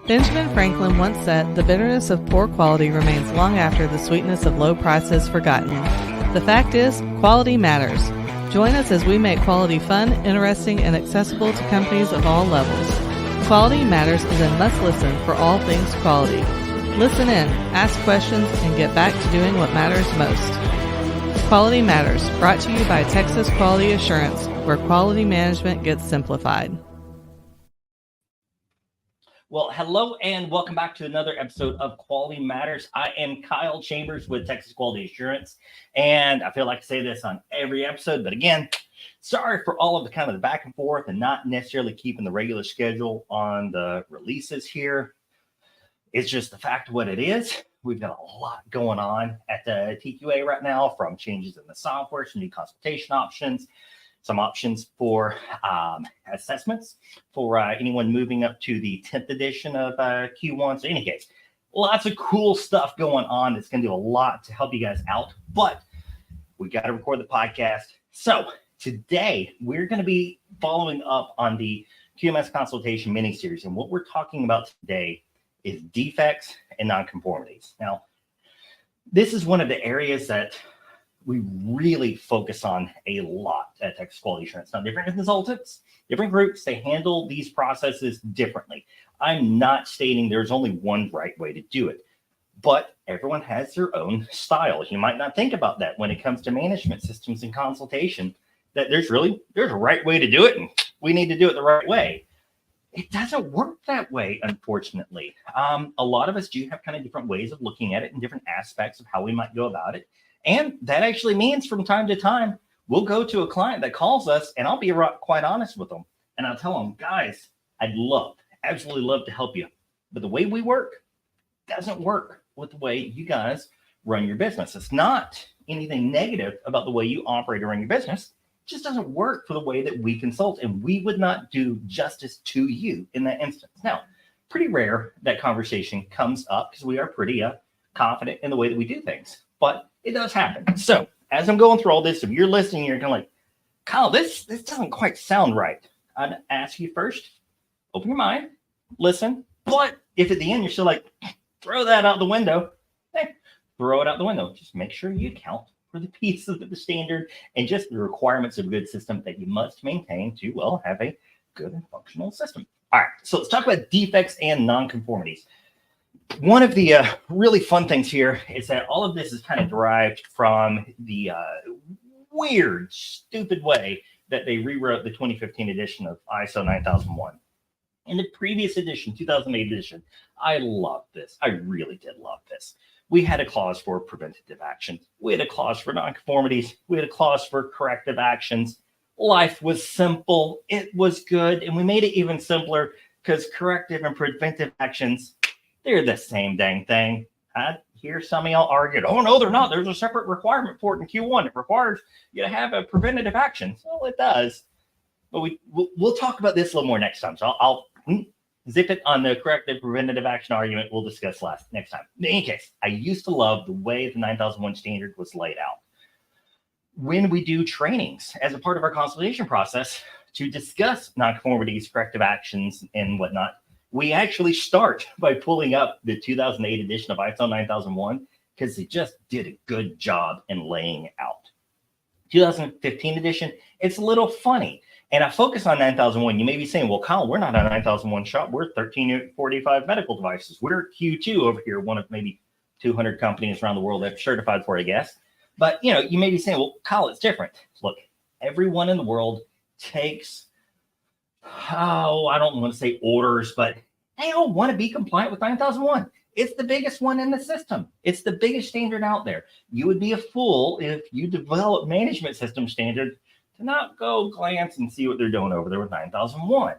Benjamin Franklin once said, "The bitterness of poor quality remains long after the sweetness of low price is forgotten." The fact is, quality matters. Join us as we make quality fun, interesting, and accessible to companies of all levels. Quality Matters is a must-listen for all things quality. Listen in, ask questions, and get back to doing what matters most. Quality Matters, brought to you by Texas Quality Assurance, where quality management gets simplified. Well, hello and welcome back to another episode of Quality Matters. I am Kyle Chambers with Texas Quality Assurance, and I feel like I say this on every episode, but again, sorry for all of the kind of the back and forth and not necessarily keeping the regular schedule on the releases here. It's just the fact of what it is. We've got a lot going on at the TQA right now, from changes in the software, some new consultation options, some options for assessments for anyone moving up to the 10th edition of Q1. So in any case, lots of cool stuff going on. It's going to do a lot to help you guys out, but we got to record the podcast. So today we're going to be following up on the QMS consultation mini-series. And what we're talking about today is defects and nonconformities. Now, this is one of the areas that we really focus on a lot at Texas Quality Assurance. Now, different consultants, different groups, they handle these processes differently. I'm not stating there's only one right way to do it, but everyone has their own style. You might not think about that when it comes to management systems and consultation, that there's a right way to do it, and we need to do it the right way. It doesn't work that way, unfortunately. A lot of us do have kind of different ways of looking at it and different aspects of how we might go about it. And that actually means from time to time, we'll go to a client that calls us, and I'll be quite honest with them. And I'll tell them, guys, absolutely love to help you. But the way we work doesn't work with the way you guys run your business. It's not anything negative about the way you operate or run your business. It just doesn't work for the way that we consult. And we would not do justice to you in that instance. Now, pretty rare that conversation comes up because we are pretty confident in the way that we do things. But it does happen. So as I'm going through all this, if you're listening, you're kind of like, Kyle, this doesn't quite sound right. I'd ask you first, open your mind, listen. But if at the end you're still like, throw that out the window, throw it out the window. Just make sure you account for the pieces of the standard and just the requirements of a good system that you must maintain to, well, have a good and functional system. All right, so let's talk about defects and nonconformities. One of the really fun things here is that all of this is kind of derived from the weird, stupid way that they rewrote the 2015 edition of ISO 9001. In the previous edition, 2008 edition, I loved this. I really did love this. We had a clause for preventative actions. We had a clause for nonconformities. We had a clause for corrective actions. Life was simple. It was good. And we made it even simpler because corrective and preventive actions, they're the same dang thing. I hear some of y'all argue, oh, no, they're not. There's a separate requirement for it in Q1. It requires you to have a preventative action. Well, it does. But we'll talk about this a little more next time. So I'll zip it on the corrective preventative action argument. We'll discuss next time. In any case, I used to love the way the 9001 standard was laid out. When we do trainings as a part of our consultation process to discuss nonconformities, corrective actions, and whatnot, we actually start by pulling up the 2008 edition of ISO 9001 because it just did a good job in laying out. 2015 edition, it's a little funny. And I focus on 9001. You may be saying, well, Kyle, we're not a 9001 shop. We're 1345 medical devices. We're Q2 over here, one of maybe 200 companies around the world that are certified for it, I guess. But, you may be saying, well, Kyle, it's different. Look, everyone in the world takes, I don't want to say orders, but they all want to be compliant with 9001. It's the biggest one in the system. It's the biggest standard out there. You would be a fool if you develop management system standard to not go glance and see what they're doing over there with 9001.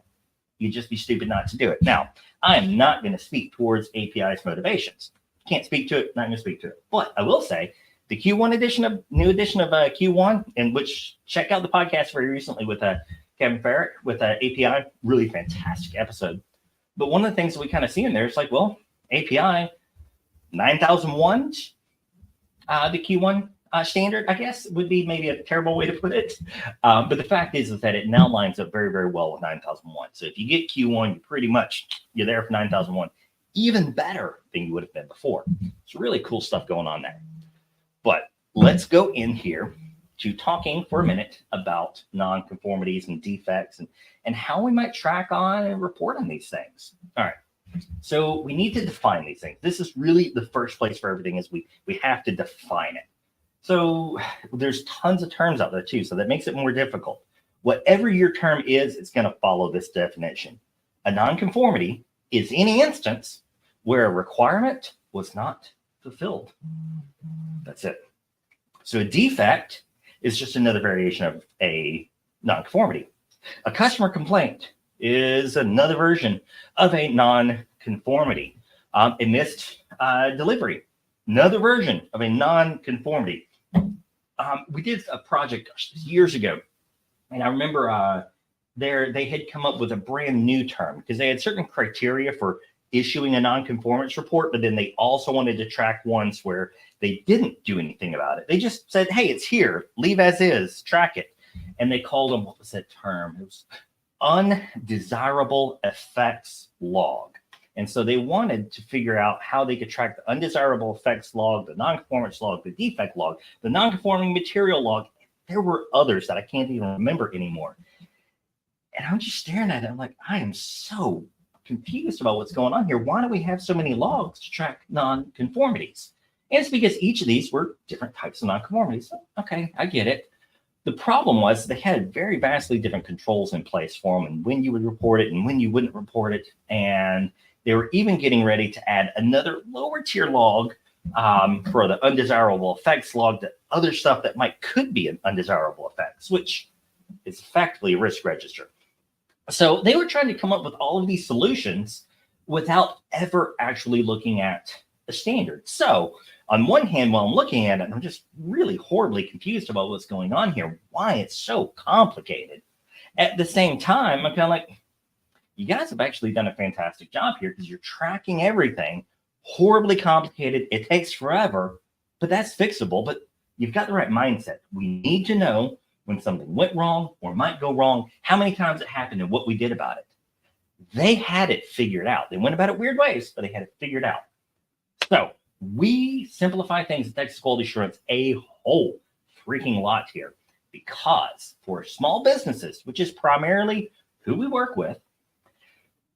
You'd just be stupid not to do it. Now, I'm not going to speak towards API's motivations. Can't speak to it, not going to speak to it. But I will say the Q1 edition new edition of Q1, in which check out the podcast very recently with Kevin Farrick with API, really fantastic episode. But one of the things that we kind of see in there is like, well, API 9001, the Q1 standard, I guess, would be maybe a terrible way to put it. But the fact is that it now lines up very, very well with 9001. So if you get Q1, you're there for 9001, even better than you would have been before. It's really cool stuff going on there. But let's go in here to talking for a minute about nonconformities and defects and how we might track on and report on these things. All right. So we need to define these things. This is really the first place for everything is we have to define it. So there's tons of terms out there too, so that makes it more difficult. Whatever your term is, it's going to follow this definition. A nonconformity is any instance where a requirement was not fulfilled. That's it. So a defect is just another variation of a nonconformity. A customer complaint is another version of a nonconformity. A missed delivery, another version of a nonconformity. We did a project years ago, and I remember they had come up with a brand new term because they had certain criteria for issuing a nonconformance report, but then they also wanted to track ones where they didn't do anything about it. They just said, hey, it's here, leave as is, track it. And they called them, what was that term? It was undesirable effects log. And so they wanted to figure out how they could track the undesirable effects log, the nonconformance log, the defect log, the nonconforming material log. There were others that I can't even remember anymore. And I'm just staring at it. I'm like, I am so confused about what's going on here. Why do we have so many logs to track nonconformities? And it's because each of these were different types of nonconformities. Okay, I get it. The problem was they had very vastly different controls in place for them and when you would report it and when you wouldn't report it. And they were even getting ready to add another lower tier log for the undesirable effects log, to other stuff that could be an undesirable effects, which is effectively a risk register. So they were trying to come up with all of these solutions without ever actually looking at a standard. So on one hand, while I'm looking at it, I'm just really horribly confused about what's going on here, why it's so complicated. At the same time, I'm kind of like, you guys have actually done a fantastic job here because you're tracking everything. Horribly complicated. It takes forever, but that's fixable. But you've got the right mindset. We need to know when something went wrong or might go wrong, how many times it happened and what we did about it. They had it figured out. They went about it weird ways, but they had it figured out. So we simplify things at Texas Quality Assurance a whole freaking lot here because for small businesses, which is primarily who we work with,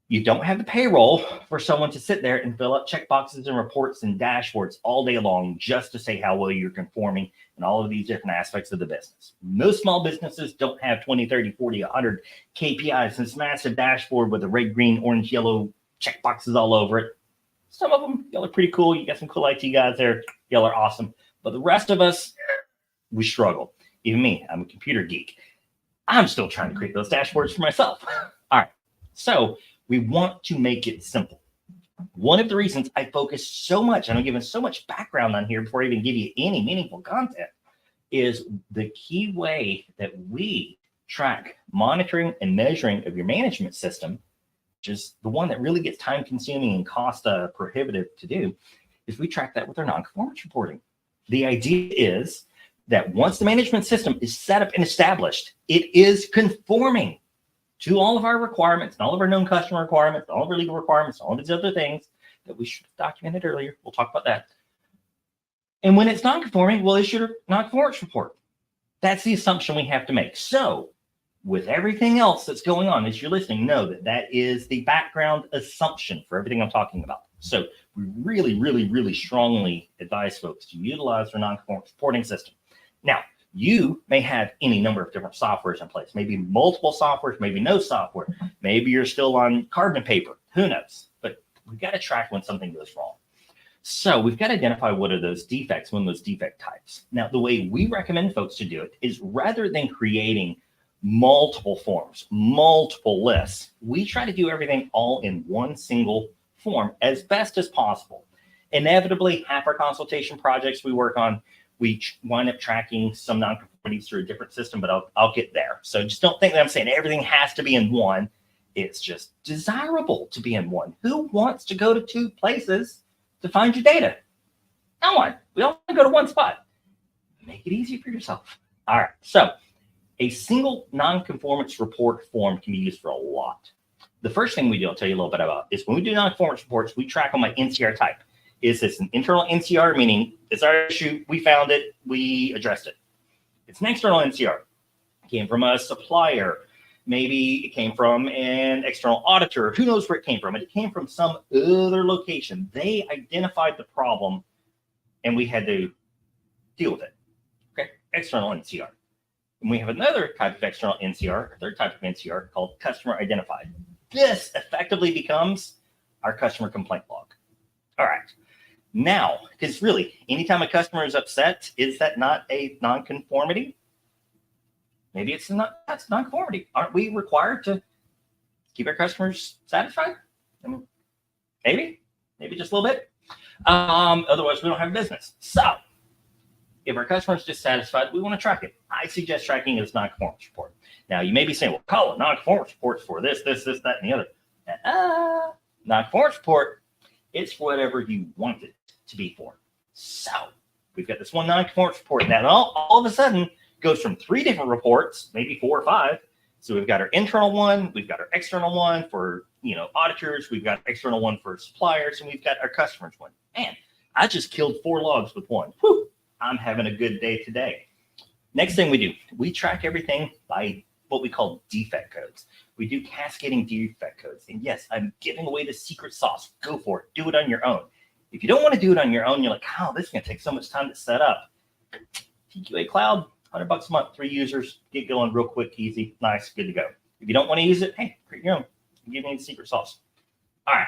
you don't have the payroll for someone to sit there and fill out checkboxes and reports and dashboards all day long just to say how well you're conforming and all of these different aspects of the business. Most small businesses don't have 20, 30, 40, 100 KPIs and this massive dashboard with the red, green, orange, yellow checkboxes all over it. Some of them, y'all are pretty cool. You got some cool IT guys there. Y'all are awesome. But the rest of us, we struggle. Even me, I'm a computer geek. I'm still trying to create those dashboards for myself. All right. So we want to make it simple. One of the reasons I focus so much, and I'm giving so much background on here before I even give you any meaningful content, is the key way that we track monitoring and measuring of your management system, which is the one that really gets time consuming and cost prohibitive to do, is we track that with our non-conformance reporting. The idea is that once the management system is set up and established, it is conforming to all of our requirements, and all of our known customer requirements, all of our legal requirements, all of these other things that we should have documented earlier. We'll talk about that. And when it's non-conforming, we'll issue a non-conformance report. That's the assumption we have to make. So with everything else that's going on as you're listening, know that that is the background assumption for everything I'm talking about. So we really, really, really strongly advise folks to utilize their non-conformance reporting system. Now, you may have any number of different softwares in place, maybe multiple softwares, maybe no software. Maybe you're still on carbon paper, who knows? But we've got to track when something goes wrong. So we've got to identify what are those defects, one of those defect types. Now, the way we recommend folks to do it is rather than creating multiple forms, multiple lists, we try to do everything all in one single form as best as possible. Inevitably, half our consultation projects we work on, we wind up tracking some non-conformities through a different system, but I'll get there. So just don't think that I'm saying everything has to be in one. It's just desirable to be in one. Who wants to go to two places to find your data? No one. We all go to one spot. Make it easy for yourself. All right. So a single non-conformance report form can be used for a lot. The first thing we do, I'll tell you a little bit about, is when we do non-conformance reports, we track them by NCR type. Is this an internal NCR, meaning it's our issue, we found it, we addressed it? It's an external NCR. It came from a supplier. Maybe it came from an external auditor. Who knows where it came from? It came from some other location. They identified the problem, and we had to deal with it. Okay, external NCR. And we have another type of external NCR, a third type of NCR called customer identified. This effectively becomes our customer complaint log. All right. Now, because really, anytime a customer is upset, is that not a non-conformity? Maybe it's not. That's non-conformity. Aren't we required to keep our customers satisfied? I mean, maybe just a little bit. Otherwise, we don't have a business. So, if our customer is dissatisfied, we want to track it. I suggest tracking it as non-conformance report. Now, you may be saying, well, call it non-conformance reports for this, that, and the other. Non-conformance report, it's whatever you want it to be for. So, we've got this one non-conformance report. Now, all of a sudden, goes from 3 different reports, maybe 4 or 5. So we've got our internal one, we've got our external one for auditors, we've got external one for suppliers, and we've got our customers one. Man, I just killed 4 logs with one. Whew, I'm having a good day today. Next thing we do, we track everything by what we call defect codes. We do cascading defect codes. And yes, I'm giving away the secret sauce. Go for it. Do it on your own. If you don't want to do it on your own, you're like, oh, this is going to take so much time to set up. TQA Cloud, $100 a month, 3 users, get going real quick, easy, nice, good to go. If you don't want to use it, hey, create your own. Give me the secret sauce. All right,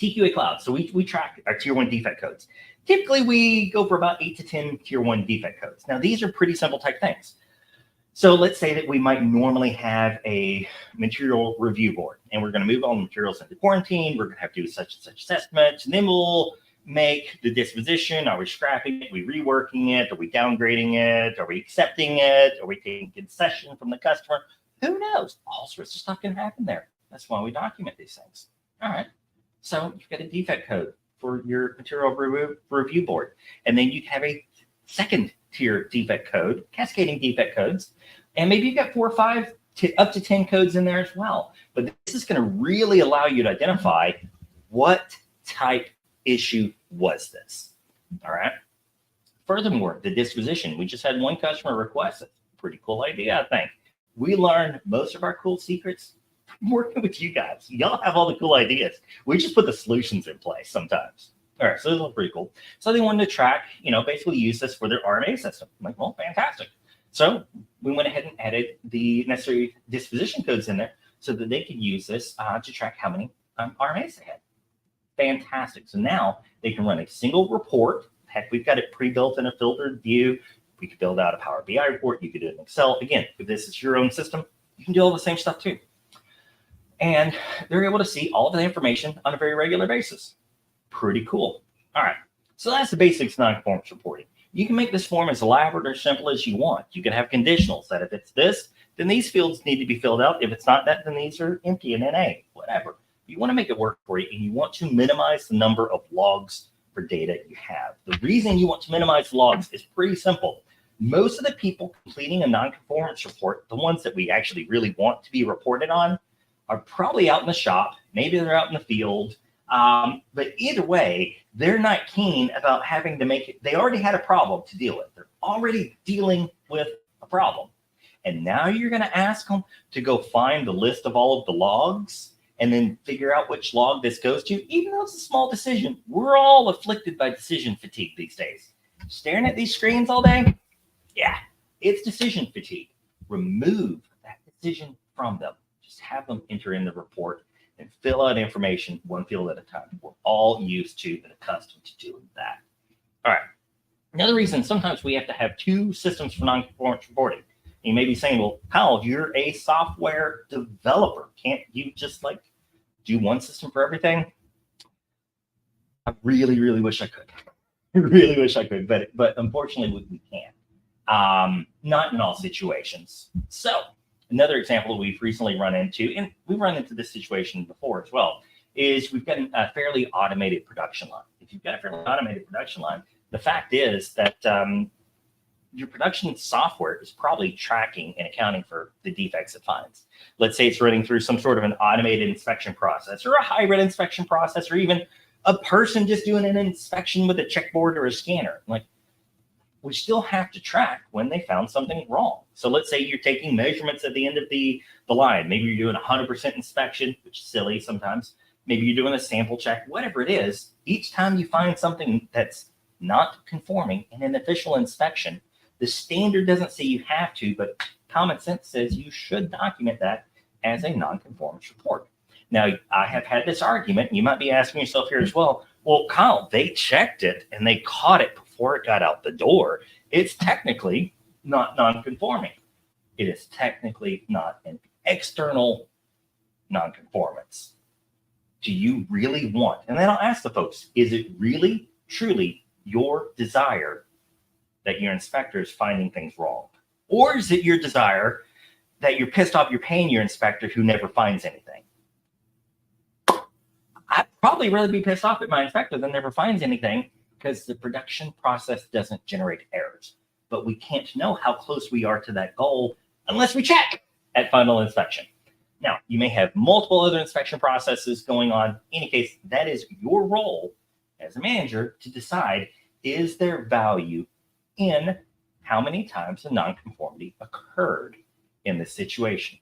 TQA Cloud. So we track our tier 1 defect codes. Typically, we go for about 8 to 10 tier 1 defect codes. Now, these are pretty simple type things. So let's say that we might normally have a material review board, and we're going to move all the materials into quarantine. We're going to have to do such and such assessments, and then we'll make the disposition. Are we scrapping it? Are we reworking it? Are we downgrading it? Are we accepting it? Are we taking concession from the customer? Who knows? All sorts of stuff can happen there. That's why we document these things. All right. So you've got a defect code for your material review board. And then you have a second tier defect code, cascading defect codes. And maybe you've got 4 or 5 up to 10 codes in there as well. But this is going to really allow you to identify what type issue was this. All right. Furthermore, the disposition. We just had one customer request it. Pretty cool idea, I think. We learned most of our cool secrets working with you guys. Y'all have all the cool ideas. We just put the solutions in place sometimes. All right, so this is pretty cool. So they wanted to track, basically use this for their RMA system. I'm like, well, fantastic. So we went ahead and added the necessary disposition codes in there so that they could use this to track how many RMAs they had. Fantastic. So now they can run a single report. Heck, we've got it pre-built in a filtered view. We could build out a Power BI report. You could do it in Excel. Again, if this is your own system, you can do all the same stuff too. And they're able to see all of the information on a very regular basis. Pretty cool. All right. So that's the basics of non-conformance reporting. You can make this form as elaborate or simple as you want. You can have conditionals that if it's this, then these fields need to be filled out. If it's not that, then these are empty and NA, whatever. You want to make it work for you, and you want to minimize the number of logs for data you have. The reason you want to minimize logs is pretty simple. Most of the people completing a non-conformance report, the ones that we actually really want to be reported on, are probably out in the shop. Maybe they're out in the field. But either way, they're not keen about having to make it. They already had a problem to deal with. They're already dealing with a problem. And now you're going to ask them to go find the list of all of the logs and then figure out which log this goes to, even though it's a small decision. We're all afflicted by decision fatigue these days. Staring at these screens all day? Yeah, it's decision fatigue. Remove that decision from them. Just have them enter in the report and fill out information one field at a time. We're all used to and accustomed to doing that. All right. Another reason sometimes we have to have 2 systems for non-conformance reporting. You may be saying, well, Kyle, you're a software developer. Can't you just do one system for everything? I really, really wish I could. I really wish I could, but unfortunately we can't. Not in all situations. So another example that we've recently run into, and we've run into this situation before as well, is we've got a fairly automated production line. If you've got a fairly automated production line, the fact is that your production software is probably tracking and accounting for the defects it finds. Let's say it's running through some sort of an automated inspection process or a hybrid inspection process, or even a person just doing an inspection with a checkboard or a scanner. Like, we still have to track when they found something wrong. So let's say you're taking measurements at the end of the line. Maybe you're doing 100% inspection, which is silly sometimes. Maybe you're doing a sample check, whatever it is. Each time you find something that's not conforming in an official inspection, the standard doesn't say you have to, but common sense says you should document that as a non-conformance report. Now, I have had this argument, and you might be asking yourself here as well, well, Kyle, they checked it and they caught it before it got out the door. It's technically not non-conforming. It is technically not an external non-conformance. Do you really want, and then I'll ask the folks, is it really, truly your desire that your inspector is finding things wrong? Or is it your desire that you're pissed off you're paying your inspector who never finds anything? I'd probably rather be pissed off at my inspector than never finds anything, because the production process doesn't generate errors. But we can't know how close we are to that goal unless we check at final inspection. Now, you may have multiple other inspection processes going on. In any case, that is your role as a manager to decide, is there value in how many times a nonconformity occurred in this situation?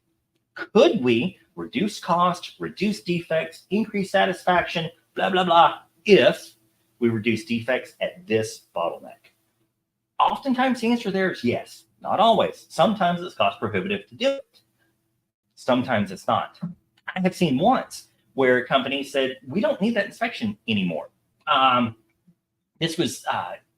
Could we reduce cost, reduce defects, increase satisfaction, blah, blah, blah, if we reduce defects at this bottleneck? Oftentimes the answer there is yes. Not always. Sometimes it's cost prohibitive to do it. Sometimes it's not. I have seen once where companies said, we don't need that inspection anymore. This was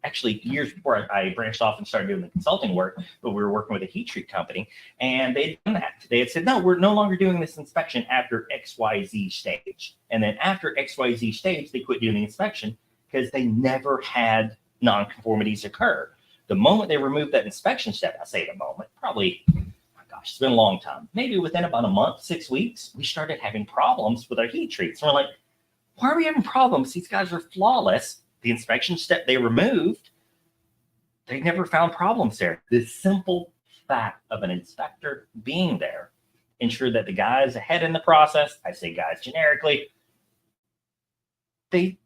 actually years before I branched off and started doing the consulting work, but we were working with a heat treat company, and they had done that. They had said, no, we're no longer doing this inspection after XYZ stage. And then after XYZ stage, they quit doing the inspection because they never had nonconformities occur. The moment they removed that inspection step, I say the moment, probably, oh my gosh, it's been a long time. Maybe within about a month, 6 weeks, we started having problems with our heat treats. And we're like, why are we having problems? These guys are flawless. The inspection step they removed, they never found problems there. The simple fact of an inspector being there ensured that the guys ahead in the process, I say guys generically, they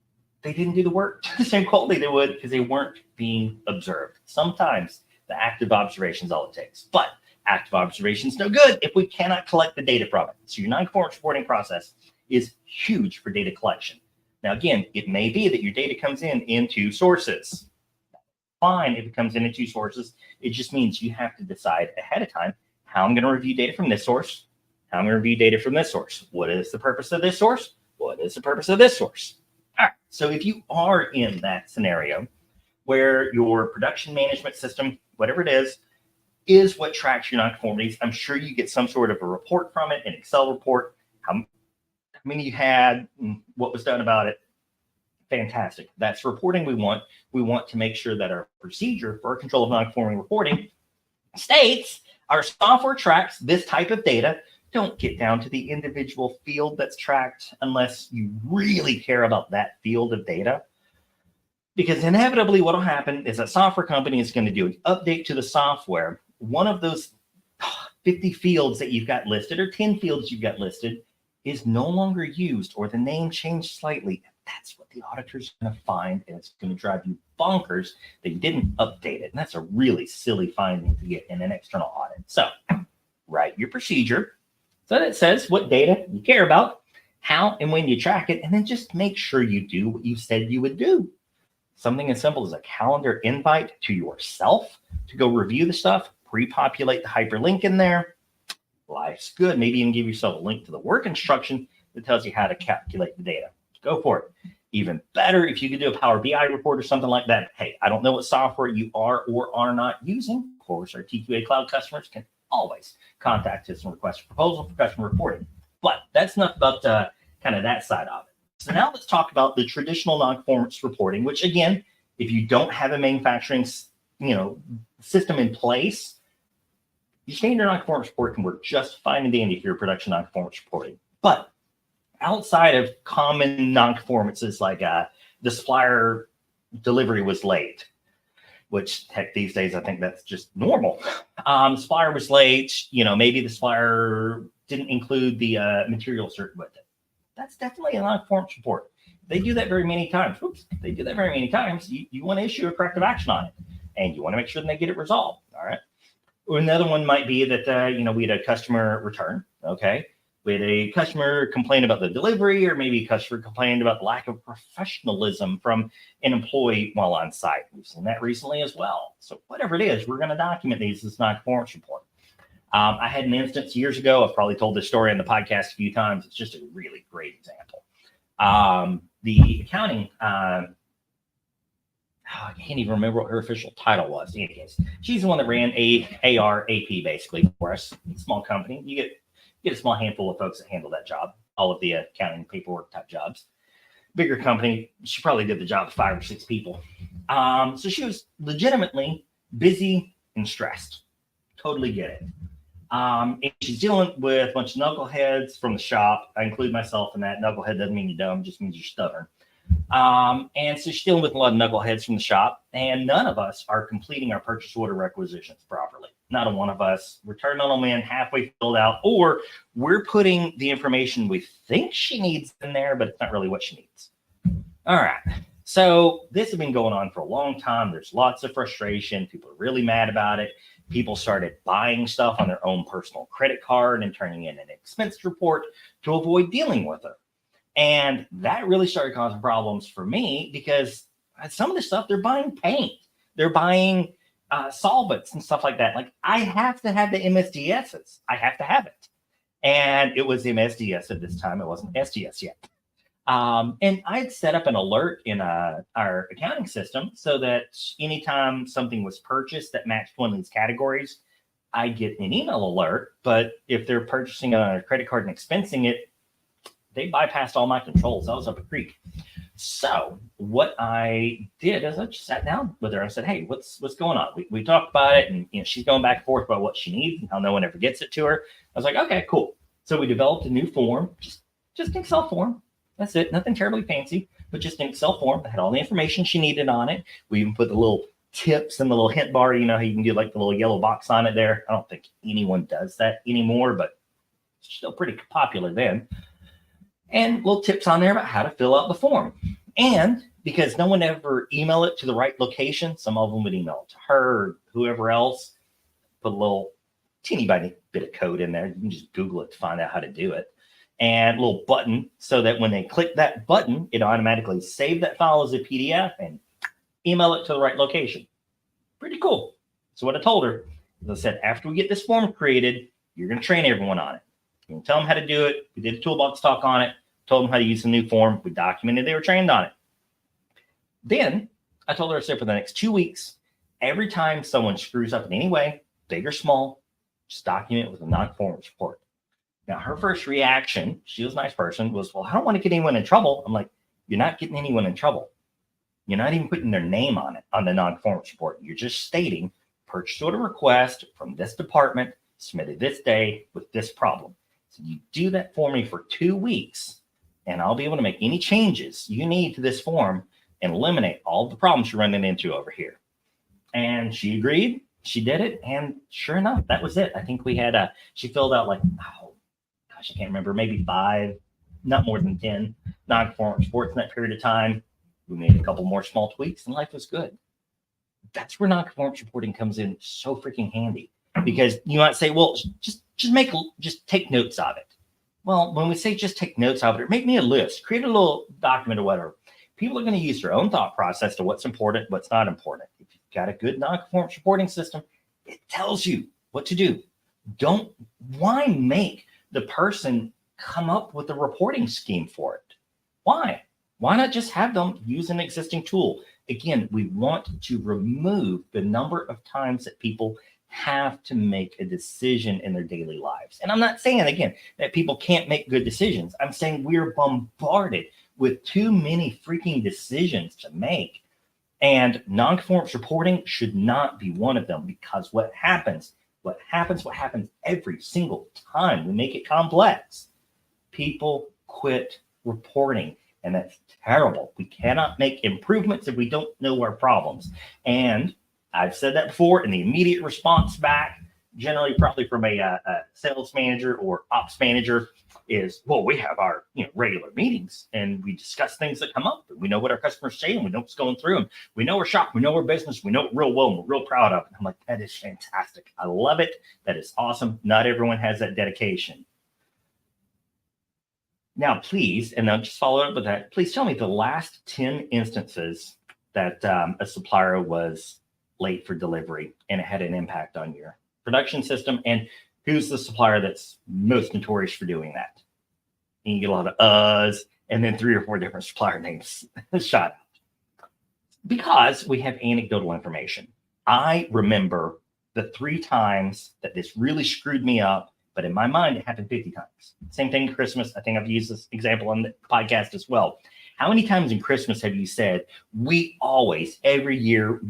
didn't do the work to the same quality they would because they weren't being observed. Sometimes the active observation is all it takes, but active observation is no good if we cannot collect the data from it. So your non-conformance reporting process is huge for data collection. Now, again, it may be that your data comes in two sources. Fine if it comes in two sources. It just means you have to decide ahead of time how I'm going to review data from this source, how I'm going to review data from this source. What is the purpose of this source? What is the purpose of this source? All right. So if you are in that scenario where your production management system, whatever it is what tracks your nonconformities, I'm sure you get some sort of a report from it, an Excel report, how many you had, what was done about it. Fantastic. That's reporting we want. We want to make sure that our procedure for our control of nonconforming reporting states our software tracks this type of data. Don't get down to the individual field that's tracked unless you really care about that field of data. Because inevitably what will happen is a software company is going to do an update to the software. One of those 50 fields that you've got listed or 10 fields you've got listed is no longer used, or the name changed slightly. That's what the auditor's going to find, and it's going to drive you bonkers that you didn't update it. And that's a really silly finding to get in an external audit. So write your procedure so that it says what data you care about, how and when you track it, and then just make sure you do what you said you would do. Something as simple as a calendar invite to yourself to go review the stuff, pre-populate the hyperlink in there. Life's good. Maybe even give yourself a link to the work instruction that tells you how to calculate the data. Go for it. Even better if you could do a Power BI report or something like that. Hey, I don't know what software you are or are not using. Of course, our TQA Cloud customers can always contact us and request a proposal for customer reporting. But that's enough about kind of that side of it. So now let's talk about the traditional non-conformance reporting, which again, if you don't have a manufacturing system in place, your standard non-conformance report can work just fine and dandy for your production non-conformance reporting. But outside of common non-conformances like the supplier delivery was late, which heck, these days, I think that's just normal. Supplier was late. Maybe the supplier didn't include the material cert with it. That's definitely a non-conformance report. They do that very many times. They do that very many times. You want to issue a corrective action on it, and you want to make sure that they get it resolved. All right. Or another one might be that, we had a customer return. Okay. We had a customer complain about the delivery, or maybe a customer complained about the lack of professionalism from an employee while on site. We've seen that recently as well. So whatever it is, we're going to document these as non-conformance report. I had an instance years ago. I've probably told this story on the podcast a few times. It's just a really great example. The accounting, I can't even remember what her official title was. In any case, she's the one that ran AR, AP basically for us. Small company. You get a small handful of folks that handle that job, all of the accounting paperwork type jobs. Bigger company, she probably did the job of 5 or 6 people. So she was legitimately busy and stressed. Totally get it. And she's dealing with a bunch of knuckleheads from the shop. I include myself in that. Knucklehead doesn't mean you're dumb, it just means you're stubborn. And so she's dealing with a lot of knuckleheads from the shop, and none of us are completing our purchase order requisitions properly. Not a one of us. We're turning them in halfway filled out, or we're putting the information we think she needs in there, but it's not really what she needs. All right. So this has been going on for a long time. There's lots of frustration. People are really mad about it. People started buying stuff on their own personal credit card and turning in an expense report to avoid dealing with her. And that really started causing problems for me, because some of the stuff, they're buying paint, they're buying solvents and stuff like that. Like, I have to have the MSDSs. I have to have it. And it was MSDS at this time. It wasn't SDS yet. And I had set up an alert in our accounting system so that anytime something was purchased that matched one of these categories, I get an email alert. But if they're purchasing on a credit card and expensing it, they bypassed all my controls. I was up a creek. So what I did is I just sat down with her. I said, hey, what's going on? We talked about it, and she's going back and forth about what she needs and how no one ever gets it to her. I was like, okay, cool. So we developed a new form, just an Excel form. That's it. Nothing terribly fancy, but just an Excel form that had all the information she needed on it. We even put the little tips and the little hint bar. How you can do like the little yellow box on it there. I don't think anyone does that anymore, but it's still pretty popular then. And little tips on there about how to fill out the form. And because no one ever emailed it to the right location, some of them would email it to her or whoever else, put a little teeny tiny bit of code in there. You can just Google it to find out how to do it. And a little button so that when they click that button, it automatically save that file as a PDF and email it to the right location. Pretty cool. So what I told her is I said, after we get this form created, you're going to train everyone on it. You're going to tell them how to do it. We did a toolbox talk on it. Told them how to use the new form. We documented they were trained on it. Then I told her, I said, for the next 2 weeks, every time someone screws up in any way, big or small, just document it with a non-conformance report. Now, her first reaction, she was a nice person, was, well, I don't want to get anyone in trouble. I'm like, you're not getting anyone in trouble. You're not even putting their name on it, on the non-conformance report. You're just stating purchase order request from this department, submitted this day with this problem. So you do that for me for 2 weeks, and I'll be able to make any changes you need to this form and eliminate all the problems you're running into over here. And she agreed. She did it. And sure enough, that was it. I think we had she filled out like, oh gosh, I can't remember, maybe 5, not more than 10 non-conformance reports in that period of time. We made a couple more small tweaks and life was good. That's where non-conformance reporting comes in so freaking handy, because you might say, well, just take notes of it. Well, when we say just take notes of it, or make me a list, create a little document or whatever, people are going to use their own thought process to what's important, what's not important. If you've got a good non-conformance reporting system, it tells you what to do. Why make the person come up with a reporting scheme for it? Why? Why not just have them use an existing tool? Again, we want to remove the number of times that people have to make a decision in their daily lives. And I'm not saying, again, that people can't make good decisions. I'm saying we're bombarded with too many freaking decisions to make. And non-conformance reporting should not be one of them, because what happens every single time we make it complex, people quit reporting. And that's terrible. We cannot make improvements if we don't know our problems. And I've said that before, and the immediate response back, generally probably from a sales manager or ops manager, is, well, we have our regular meetings and we discuss things that come up. And we know what our customers say and we know what's going through them. We know our shop, we know our business, we know it real well, and we're real proud of it. And I'm like, that is fantastic. I love it. That is awesome. Not everyone has that dedication. Now, please, and I'll just follow up with that, please tell me the last 10 instances that a supplier was late for delivery and it had an impact on your production system, and who's the supplier that's most notorious for doing that? And you get a lot of uhs, and then 3 or 4 different supplier names shot out. Because we have anecdotal information. I remember the 3 times that this really screwed me up, but in my mind, it happened 50 times. Same thing in Christmas. I think I've used this example on the podcast as well. How many times in Christmas have you said, we always, every year,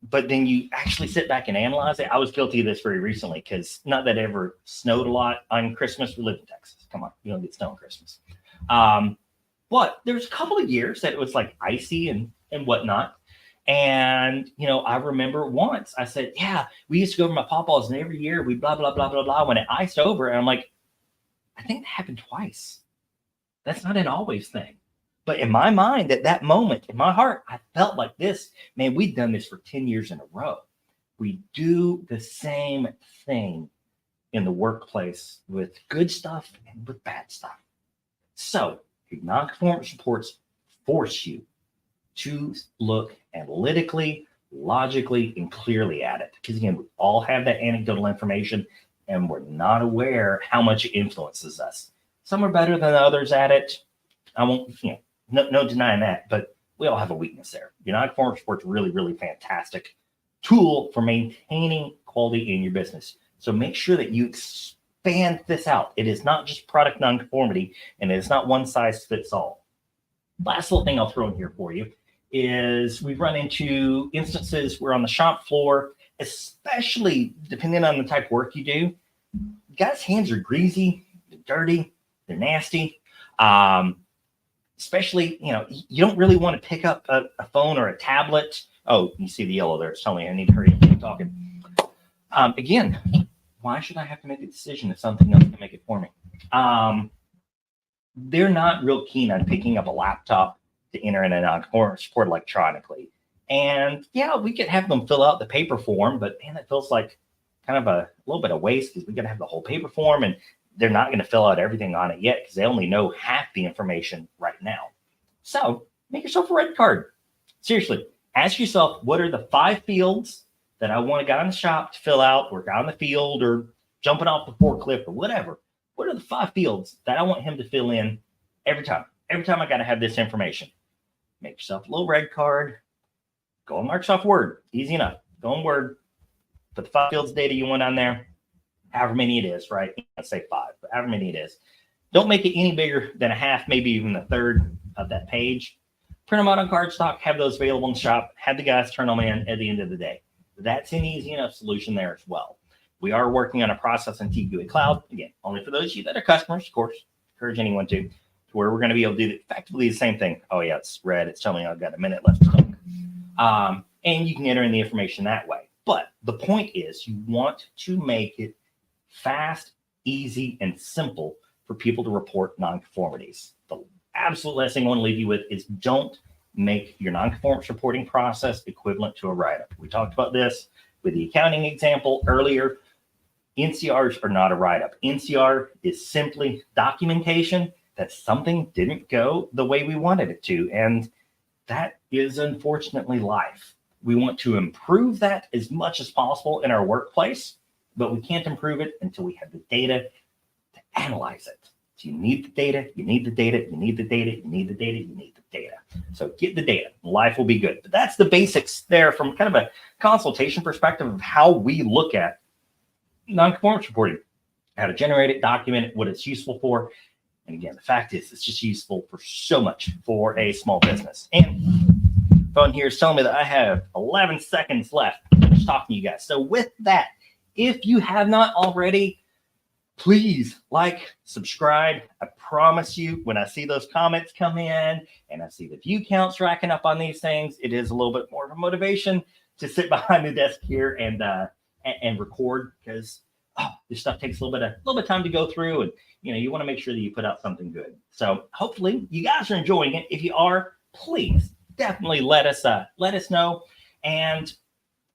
but then you actually sit back and analyze it? I was guilty of this very recently, because not that it ever snowed a lot on Christmas. We live in Texas. Come on, you don't get snow on Christmas. But there's a couple of years that it was like icy and whatnot. And, I remember once I said, yeah, we used to go over my pawpaws, and every year we blah, blah, blah, blah, blah, when it iced over. And I'm like, I think that happened twice. That's not an always thing. But in my mind, at that moment, in my heart, I felt like this. Man, we've done this for 10 years in a row. We do the same thing in the workplace with good stuff and with bad stuff. So your non-conformance reports force you to look analytically, logically, and clearly at it. Because again, we all have that anecdotal information, and we're not aware how much it influences us. Some are better than others at it. I won't, no denying that, but we all have a weakness there. Your non-conformance report's really, really fantastic tool for maintaining quality in your business. So make sure that you expand this out. It is not just product non-conformity, and it is not one size fits all. Last little thing I'll throw in here for you is we've run into instances where on the shop floor, especially depending on the type of work you do, guys' hands are greasy, they're dirty, they're nasty. Especially, you don't really want to pick up a phone or a tablet. Oh, you see the yellow there. It's telling me I need to hurry up and keep talking. Again, why should I have to make a decision if something else can make it for me? They're not real keen on picking up a laptop to enter in a non-conformance report electronically. And yeah, we could have them fill out the paper form, but man, that feels like kind of a little bit of waste, because we got to have the whole paper form, and they're not going to fill out everything on it yet because they only know half the information right now. So make yourself a red card. Seriously, ask yourself, what are the 5 fields that I want a guy in the shop to fill out, or a guy in the field, or jumping off the forklift, or whatever? What are the 5 fields that I want him to fill in every time? Every time I got to have this information. Make yourself a little red card. Go on Microsoft Word. Easy enough. Go on Word. Put the 5 fields of data you want on there. However many it is, right? Let's say 5, but however many it is. Don't make it any bigger than a half, maybe even a third of that page. Print them out on cardstock, have those available in the shop, have the guys turn them in at the end of the day. That's an easy enough solution there as well. We are working on a process in TQA Cloud. Again, only for those of you that are customers, of course, encourage anyone to where we're going to be able to do effectively the same thing. Oh yeah, it's red. It's telling me I've got a minute left to talk. And you can enter in the information that way. But the point is, you want to make it fast, easy, and simple for people to report nonconformities. The absolute last thing I want to leave you with is don't make your nonconformance reporting process equivalent to a write-up. We talked about this with the accounting example earlier. NCRs are not a write-up. NCR is simply documentation that something didn't go the way we wanted it to. And that is unfortunately life. We want to improve that as much as possible in our workplace, but we can't improve it until we have the data to analyze it. So you need the data, you need the data, you need the data, you need the data, you need the data. So get the data, life will be good. But that's the basics there from kind of a consultation perspective of how we look at nonconformance reporting, how to generate it, document it, what it's useful for. And again, the fact is it's just useful for so much for a small business. And phone here is telling me that I have 11 seconds left. I'm just talking to you guys. So with that, if you have not already, please like, subscribe. I promise you, when I see those comments come in and I see the view counts racking up on these things, it is a little bit more of a motivation to sit behind the desk here and record, because this stuff takes a little bit of time to go through, and you want to make sure that you put out something good. So hopefully you guys are enjoying it. If you are, please definitely let us know. And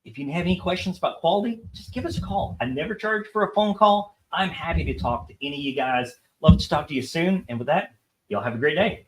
if you have any questions about quality, just give us a call. I never charge for a phone call. I'm happy to talk to any of you guys. Love to talk to you soon. And with that, y'all have a great day.